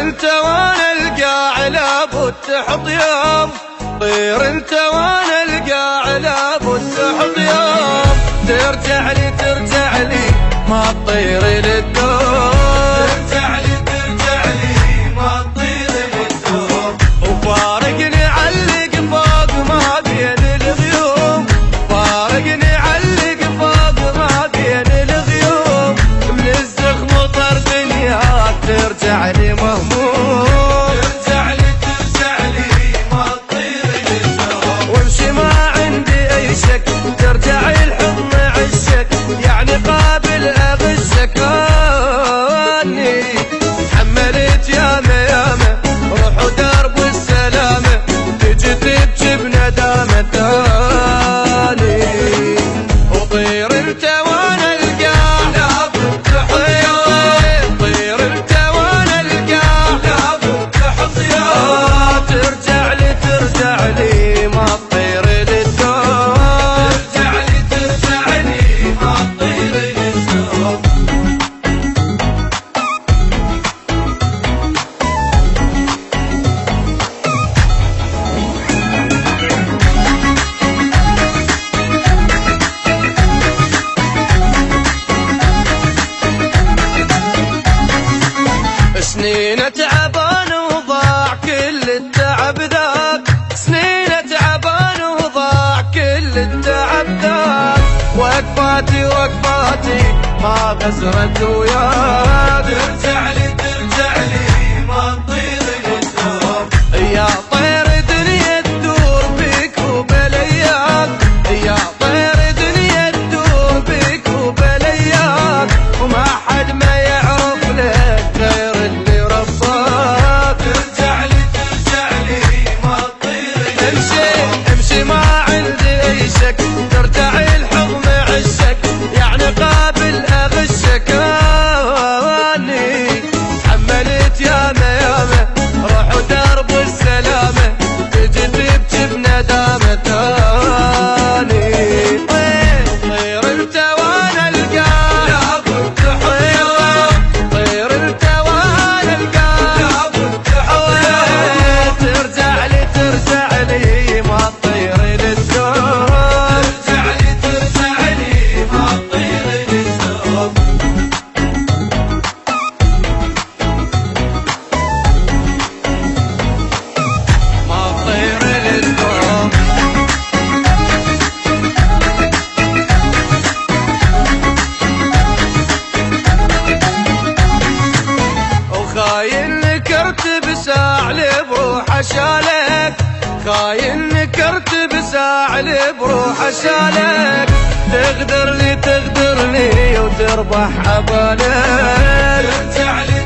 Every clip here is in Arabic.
انت وانا القاع لابد تحط يوم، طير انت وانا القاع لابد تحط يوم، ترجع لي ترجع لي ما تطير للدوم، ترجع لي ما تطير للدوم، وفارقني علق فوق ما بين الغيوم، فارقني علق فوق ما بين الغيوم، من الزخم وطر دنياك ترجع لي مهموم، ترجع لي ما تطير للدوم، وامشي ما عندي اي شك ترجع الحضن عشك، يعني قابل اغشك اني حملت ياما ياما روح ودرب السلامه، تجي تبكي بندامه ثاني، وطير انت وانا القاع لابد تحط يوم، طير انت وانا القاع لابد تحط يوم، ترجع لي ما تطير للدوم، ترجع لي ما تطير للدوم. سنين تعبان وضاع كل التعب ذاك، سنين تعبان وضاع كل التعب ذاك، وقفاتي ما خسرت وياك، ترجع لي ما تطير للدوم، يا طير دنيا تدور بيك وبلياك، يا طير دنيا تدور بيك وبلياك، وما حد ما يعرف لك غير اللي رباك، ترجع لي ما تطير، امشي ما عندي اي شك ترجع الحضن عشك، يعني قابل اغشك اني حملت ياما روح ودرب السلامه، تجي تبكي بندامه ثاني، طير انت وانا القاع لابد تحط يوم، طير انت وانا القاع لابد تحط يوم، ترجع لي ما تطير للدوم، ترجع لي ما تطير للدوم. ما تطير للدوم. وخاين نكرت بساعة بروح شالك، خاين نكرت بساعة بروح شالك، تغدر لي وتربح عبالك، ترجع لي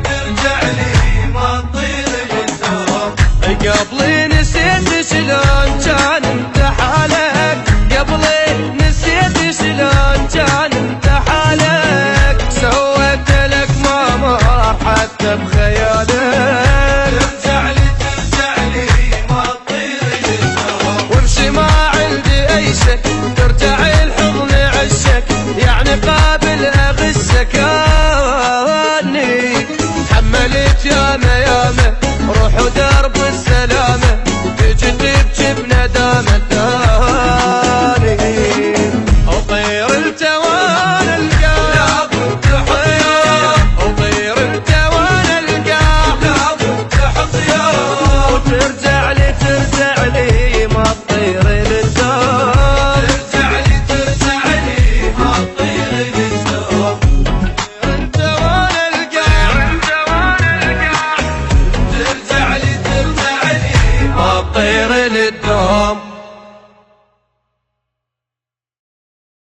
ما تطير للدوم، قبلي نسيت شلون كان انت حالك، قبلي